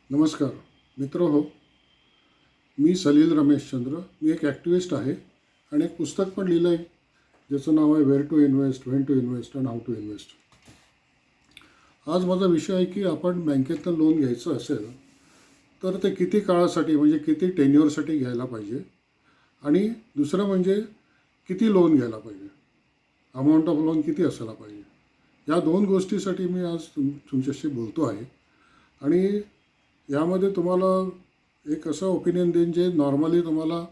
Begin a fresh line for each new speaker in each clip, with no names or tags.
नमस्कार मित्रहो, मी सलील रमेश चंद्र. मी एक ॲक्टिविस्ट आहे आणि एक पुस्तक पण लिहिलं आहे ज्याचं नाव आहे where to invest, when to invest and how to invest. आज माझा विषय आहे की आपण बँकेतनं लोन घ्यायचं असेल तर ते किती काळासाठी म्हणजे किती टेन्युअरसाठी घ्यायला पाहिजे आणि दुसरं म्हणजे किती लोन घ्यायला पाहिजे, अमाऊंट ऑफ लोन किती असायला पाहिजे. या दोन गोष्टीसाठी मी आज तुमच्याशी बोलतो आहे आणि यामध्ये तुम्हाला एक असं ओपिनियन देईन जे नॉर्मली तुम्हाला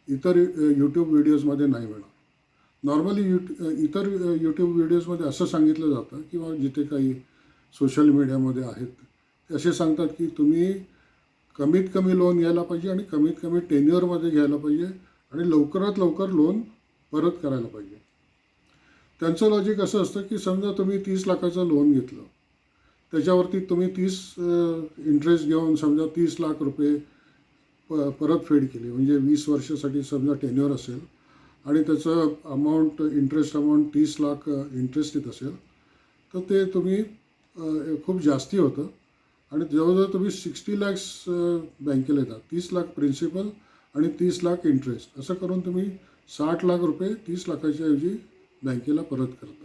इतर यूट्यूब व्हिडिओजमध्ये नाही मिळणार. नॉर्मली इतर यूट्यूब व्हिडिओजमध्ये असं सांगितलं जातं किंवा जिथे काही सोशल मीडियामध्ये आहेत ते असे सांगतात की तुम्ही कमीत कमी लोन घ्यायला पाहिजे आणि कमीत कमी टेन्युअरमध्ये घ्यायला पाहिजे आणि लवकरात लवकर लोन परत करायला पाहिजे. त्यांचं लॉजिक असं असतं की समजा तुम्ही 30 लाखाचं लोन घेतलं, त्याच्यावरती तुम्ही 30 इंटरेस्ट घेऊन समजा 30 लाख रुपये परतफेड केली, म्हणजे 20 वर्षासाठी समजा टेन्युअर असेल आणि त्याचं amount interest amount 30 lakh interest येत असेल तर ते तुम्ही खूप जास्ती होतं आणि जवळजवळ तुम्ही 60 लॅक्स बँकेला येतात. 30 लाख प्रिन्सिपल आणि 30 लाख इंटरेस्ट असं करून तुम्ही 60 लाख रुपये 30 लाखाच्या ऐवजी बँकेला परत करता.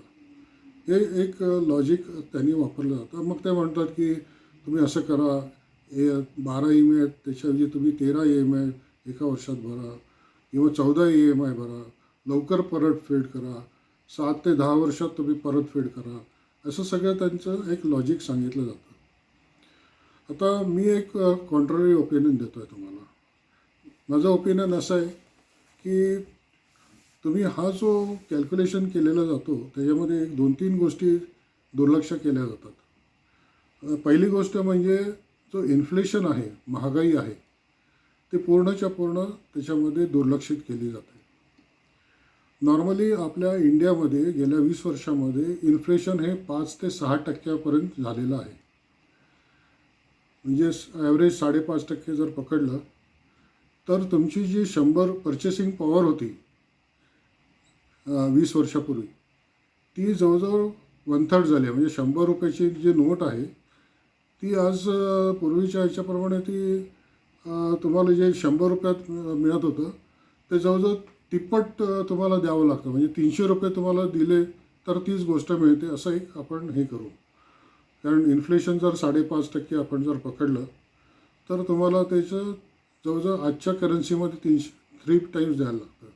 हे एक लॉजिक त्यांनी वापरलं जातं. मग ते म्हणतात की तुम्ही असं करा, 12 EMI आहेत त्याच्याऐवजी तुम्ही 13 EMI एका वर्षात भरा किंवा 14 EMI भरा, लवकर परतफेड करा, 7 ते 10 वर्षात तुम्ही परतफेड करा, असं सगळं त्यांचं एक लॉजिक सांगितलं जातं. आता मी एक कॉन्ट्ररी ओपिनियन देतो आहे तुम्हाला. माझं ओपिनियन असं आहे की तुम्ही हा जो कॅल्क्युलेशन केलेला जातो त्याच्यामध्ये एक 2-3 गोष्टी दुर्लक्ष केल्या जातात. पहिली गोष्ट म्हणजे जो इन्फ्लेशन आहे, महागाई आहे, ते पूर्णच्या पूर्ण त्याच्यामध्ये दुर्लक्षित केली जाते. नॉर्मली आपल्या इंडियामध्ये गेल्या 20 वर्षामध्ये इन्फ्लेशन हे 5 ते 6% झालेलं आहे. म्हणजे ॲव्हरेज 5.5% जर पकडलं तर तुमची जी 100 पर्चेसिंग पॉवर होती 20 वर्षापूर्वी ती जवळजवळ 1/3 झाली आहे. म्हणजे 100 रुपयाची जी नोट आहे ती आज पूर्वीच्या ह्याच्याप्रमाणे ती तुम्हाला जे 100 रुपयात मिळत होतं ते जवळजवळ तिप्पट तुम्हाला द्यावं लागतं. म्हणजे 300 रुपये तुम्हाला दिले तर तीच गोष्ट मिळते, असं एक आपण हे करू. कारण इन्फ्लेशन जर 5.5% आपण जर पकडलं तर तुम्हाला त्याचं जवळजवळ आजच्या करन्सीमध्ये 3 टाईम्स द्यायला लागतं.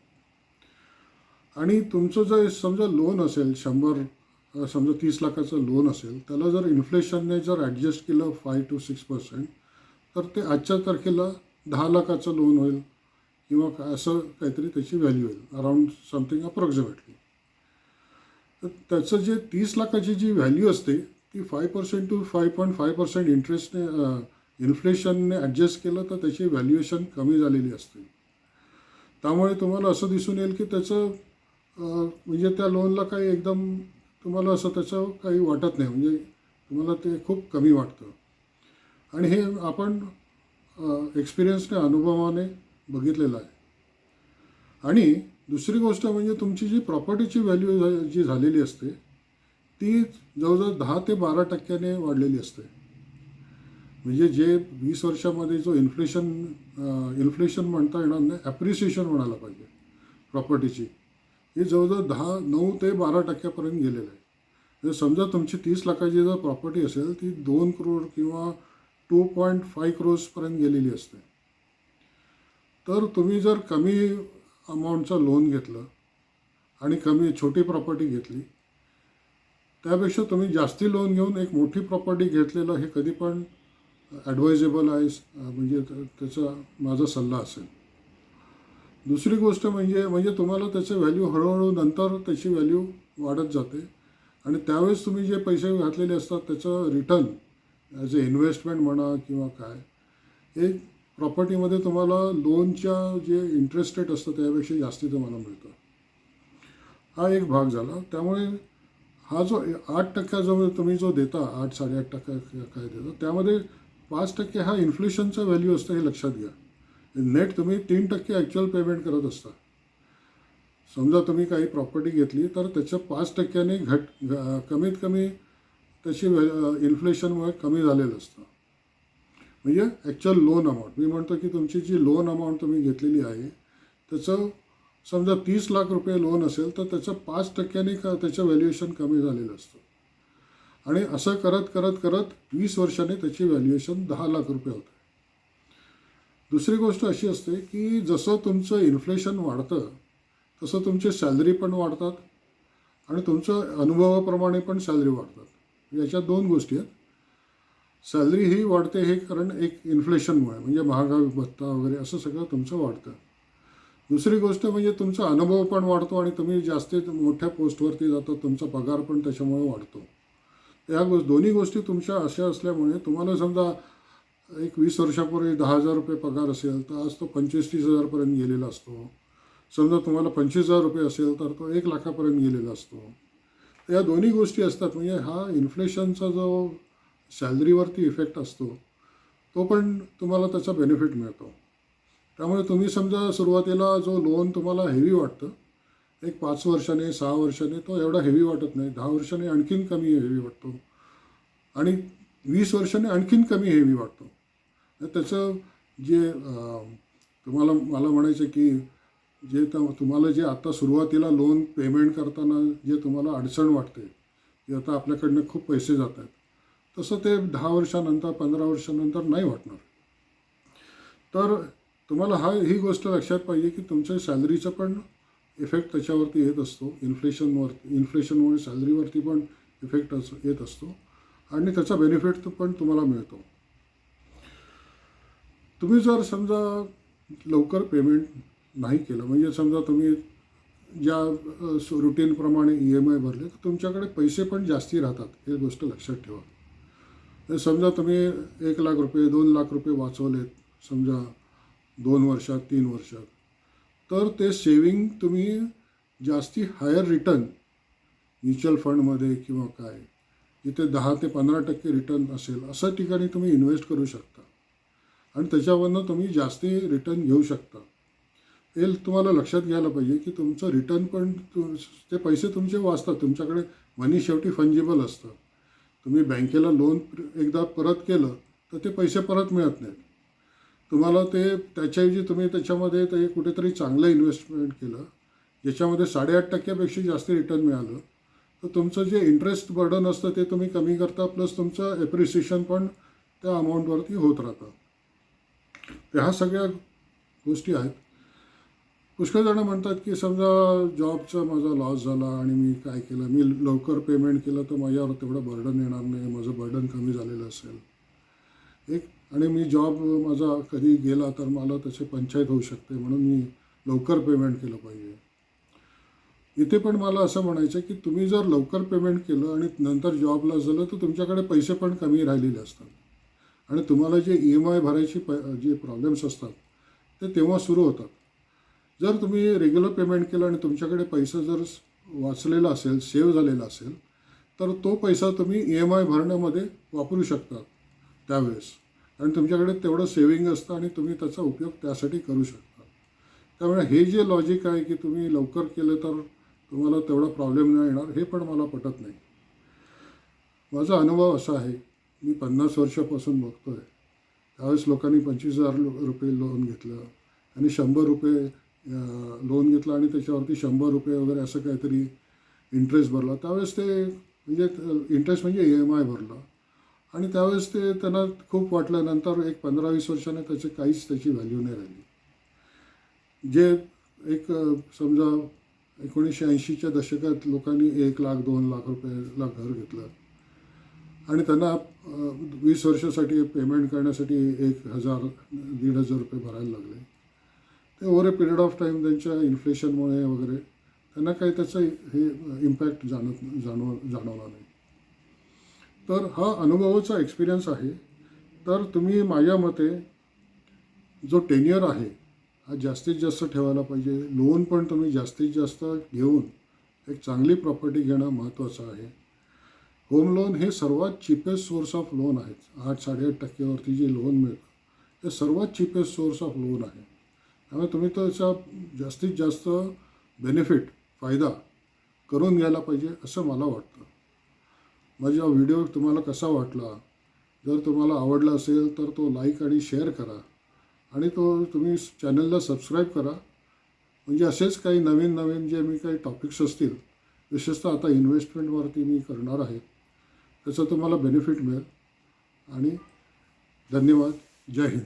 आणि तुमचं जर समजा लोन असेल 30 लाखाचं लोन असेल, त्याला जर इन्फ्लेशनने जर ॲडजस्ट केलं 5 to 6% तर ते आजच्या तारखेला 10 लाखाचं लोन होईल किंवा असं काहीतरी त्याची व्हॅल्यू होईल, अराऊंड समथिंग अप्रॉक्सिमेटली. तर त्याचं जे 30 लाखाची जी व्हॅल्यू असते ती 5% to 5.5% इंटरेस्टने इन्फ्लेशनने ॲडजस्ट केलं तर त्याची व्हॅल्युएशन कमी झालेली असते. त्यामुळे तुम्हाला असं दिसून येईल की त्याचं म्हणजे त्या लोनला काही एकदम तुम्हाला असं त्याचं काही वाटत नाही, म्हणजे तुम्हाला ते खूप कमी वाटतं. आणि हे आपण एक्सपिरियन्सने अनुभवाने बघितलेलं आहे. आणि दुसरी गोष्ट म्हणजे तुमची जी प्रॉपर्टीची व्हॅल्यू जी झालेली असते ती जवळजवळ 10 ते 12% वाढलेली असते. म्हणजे जे 20 वर्षामध्ये जो इन्फ्लेशन म्हणता येणार नाही, ॲप्रिसिएशन म्हणायला पाहिजे प्रॉपर्टीची, हे जवळजवळ 9 ते 12% गेलेलं आहे. म्हणजे समजा तुमची 30 लाखाची जर प्रॉपर्टी असेल ती 2 करोड किंवा 2.5 crores गेलेली असते. तर तुम्ही जर कमी अमाऊंटचं लोन घेतलं आणि छोटी प्रॉपर्टी घेतली त्यापेक्षा तुम्ही जास्ती लोन घेऊन एक मोठी प्रॉपर्टी घेतलेलं हे कधी पण ॲडवायजेबल आहे, म्हणजे त्याचा माझा सल्ला असेल. दुसरी गोष्ट म्हणजे तुम्हाला त्याचं व्हॅल्यू हळूहळू नंतर त्याची व्हॅल्यू वाढत जाते आणि त्यावेळेस तुम्ही जे पैसे घातलेले असतात त्याचं रिटर्न ॲज अ इन्व्हेस्टमेंट म्हणा किंवा काय, हे प्रॉपर्टीमध्ये तुम्हाला लोनच्या जे इंटरेस्ट रेट असतं त्यापेक्षा जास्ती तुम्हाला मिळतं. हा एक भाग झाला. त्यामुळे हा जो 8% जो तुम्ही जो देता, 8-8.5% काय देता, त्यामध्ये 5% हा इन्फ्लेशनचा व्हॅल्यू असतं, हे लक्षात घ्या. नेट तुम्ही 3% ॲक्च्युअल पेमेंट करत असता. समजा तुम्ही काही प्रॉपर्टी घेतली तर त्याचं 5%ने कमीत कमी त्याची इन्फ्लेशनमुळे कमी झालेलं असतं. म्हणजे ॲक्च्युअल लोन अमाऊंट. मी म्हणतो की तुमची जी लोन अमाऊंट तुम्ही घेतलेली आहे त्याचं समजा 30 लाख रुपये लोन असेल तर त्याचं 5% का त्याचं व्हॅल्युएशन कमी झालेलं असतं. आणि असं करत करत करत 20 वर्षांनी त्याची व्हॅल्युएशन 10 लाख रुपये होते. दुसरी गोष्ट अशी असते की जसं तुमचं इन्फ्लेशन वाढतं तसं तुमचे सॅलरी पण वाढतात आणि तुमचं अनुभवाप्रमाणे पण सॅलरी वाढतात. याच्यात 2 गोष्टी आहेत. सॅलरी ही वाढते हे कारण एक इन्फ्लेशनमुळे, म्हणजे महागाई भत्ता वगैरे असं सगळं तुमचं वाढतं. दुसरी गोष्ट म्हणजे तुमचा अनुभव पण वाढतो आणि तुम्ही जास्तीत मोठ्या पोस्टवरती जाता, तुमचा पगार पण त्याच्यामुळे वाढतो. या दोन्ही गोष्टी तुमच्या अशा असल्यामुळे तुम्हाला समजा एक 20 वर्षापूर्वी 10,000 रुपये पगार असेल तर आज तो 25-30 हजारपर्यंत गेलेला असतो. समजा तुम्हाला 25,000 रुपये असेल तर तो 1 लाखापर्यंत गेलेला असतो. तर या दोन्ही गोष्टी असतात. म्हणजे हा इन्फ्लेशनचा जो सॅलरीवरती इफेक्ट असतो तो पण तुम्हाला त्याचा बेनिफिट मिळतो. त्यामुळे तुम्ही समजा सुरुवातीला जो लोन तुम्हाला हेवी वाटतं, एक 5 वर्षाने 6 वर्षाने तो एवढा हेवी वाटत नाही. 10 वर्षाने आणखीन कमी हेवी वाटतो आणि 20 वर्षाने आणखीन कमी हेवी वाटतो. तर त्याचं जे तुम्हाला मला म्हणायचं की जे तुम्हाला जे आता सुरुवातीला लोन पेमेंट करताना जे तुम्हाला अडचण वाटते की आता आपल्याकडनं खूप पैसे जात आहेत, तसं ते 10 वर्षानंतर 15 वर्षानंतर नाही वाटणार. तर तुम्हाला ही गोष्ट लक्षात पाहिजे की तुमच्या सॅलरीचा पण इफेक्ट त्याच्यावरती येत असतो. इन्फ्लेशनमुळे सॅलरीवरती पण इफेक्ट येत असतो आणि त्याचा बेनिफिट पण तुम्हाला मिळतो. तुम्ही जर समजा लवकर पेमेंट नाही केलं, म्हणजे समजा तुम्ही ज्या रुटीनप्रमाणे EMI भरले तर तुमच्याकडे पैसे पण जास्ती राहतात. हे गोष्ट लक्षात ठेवा. तर समजा तुम्ही 1 लाख रुपये 2 लाख रुपये वाचवलेत समजा 2 वर्षात 3 वर्षात, तर ते सेविंग तुम्ही जास्ती हायर रिटर्न म्युच्युअल फंडमध्ये किंवा काय जिथे 10 ते 15% रिटर्न असेल अशा ठिकाणी तुम्ही इन्व्हेस्ट करू शकता आणि त्याच्यावरनं तुम्ही जास्ती रिटर्न घेऊ शकता. हे तुम्हाला लक्षात घ्यायला पाहिजे की तुमचं रिटर्न पण ते पैसे तुमचे वाचतात. तुमच्याकडे मनी शेवटी फंजिबल असतं. तुम्ही बँकेला लोन एकदा परत केलं तर ते पैसे परत मिळत नाहीत. तुम्हाला ते त्याच्याऐवजी तुम्ही त्याच्यामध्ये ते कुठेतरी चांगलं इन्व्हेस्टमेंट केलं ज्याच्यामध्ये 8.5% जास्त रिटर्न मिळालं तर तुमचं जे इंटरेस्ट बर्डन असतं ते तुम्ही कमी करता, प्लस तुमचं ॲप्रिसिएशन पण त्या अमाऊंटवरती होत राहतं. तर ह्या सगळ्या गोष्टी आहेत. पुष्कळ जणं म्हणतात की समजा जॉबचा माझा लॉस झाला आणि मी काय केलं, मी लवकर पेमेंट केलं तर माझ्यावर तेवढं बर्डन येणार नाही, माझं बर्डन कमी झालेलं असेल एक, आणि मी जॉब माझा कधी गेला तर मला त्याची पंचायत होऊ शकते म्हणून मी लवकर पेमेंट केलं पाहिजे. इथे पण मला असं म्हणायचं की तुम्ही जर लवकर पेमेंट केलं आणि नंतर जॉबला झालं तर तुमच्याकडे पैसे पण कमी राहिलेले असतात आणि तुम्हाला जे EMI भरायची जे प्रॉब्लेम्स असतात ते तेव्हा सुरू होतात. जर तुम्ही रेग्युलर पेमेंट केलं आणि तुमच्याकडे पैसा जर वाचलेला असेल, सेव्ह झालेला असेल, तर तो पैसा तुम्ही EMI भरण्यामध्ये वापरू शकता त्यावेळेस आणि तुमच्याकडे तेवढं सेविंग असतं आणि तुम्ही त्याचा उपयोग त्यासाठी करू शकता. त्यामुळे हे जे लॉजिक आहे की तुम्ही लवकर केलं तर तुम्हाला तेवढा प्रॉब्लेम नाही येणार, हे पण मला पटत नाही. माझा अनुभव असा आहे, मी 50 वर्षापासून बघतो आहे. त्यावेळेस लोकांनी 25,000 रुपये लोन घेतलं आणि 100 रुपये लोन घेतलं आणि त्याच्यावरती 100 रुपये वगैरे असं काहीतरी इंटरेस्ट भरला. त्यावेळेस ते म्हणजे इंटरेस्ट म्हणजे EMI भरला आणि त्यावेळेस ते त्यांना खूप वाटलं. नंतर एक 15-20 वर्षाने त्याची व्हॅल्यू नाही राहिली. जे एक समजा 1980च्या दशकात लोकांनी 1 लाख 2 लाख रुपयाला घर घेतलं आणि त्यांना 20 वर्षासाठी पेमेंट करण्यासाठी 1,000-1,500 रुपये भरायला लागले. ते over a period of time त्यांच्या इन्फ्लेशनमुळे वगैरे त्यांना काही त्याचा हे इम्पॅक्ट जाणवला नाही. तर हा अनुभवाचा एक्सपिरियन्स आहे. तर तुम्ही माझ्या मते जो टेन्युअर आहे हा जास्तीत जास्त ठेवायला पाहिजे. लोन पण तुम्ही जास्तीत जास्त घेऊन एक चांगली प्रॉपर्टी घेणं महत्त्वाचं आहे. होम लोन हे सर्वात चिपेस्ट सोर्स ऑफ लोन आहेत. 8-8.5% जे लोन मिळतं हे सर्वात चिपेस्ट सोर्स ऑफ लोन आहे. त्यामुळे तुम्ही त्याचा जास्तीत जास्त फायदा करून घ्यायला पाहिजे असं मला वाटतं. माझा व्हिडिओ तुम्हाला कसा वाटला जर तुम्हाला आवडला असेल तर तो लाईक आणि शेअर करा आणि तुम्ही चॅनलला सबस्क्राईब करा. म्हणजे असेच काही नवीन नवीन जे मी काही टॉपिक्स असतील, विशेषतः आता इन्व्हेस्टमेंटवरती मी करणार आहे, त्याचं तुम्हाला बेनिफिट मिळेल. आणि धन्यवाद. जय हिंद.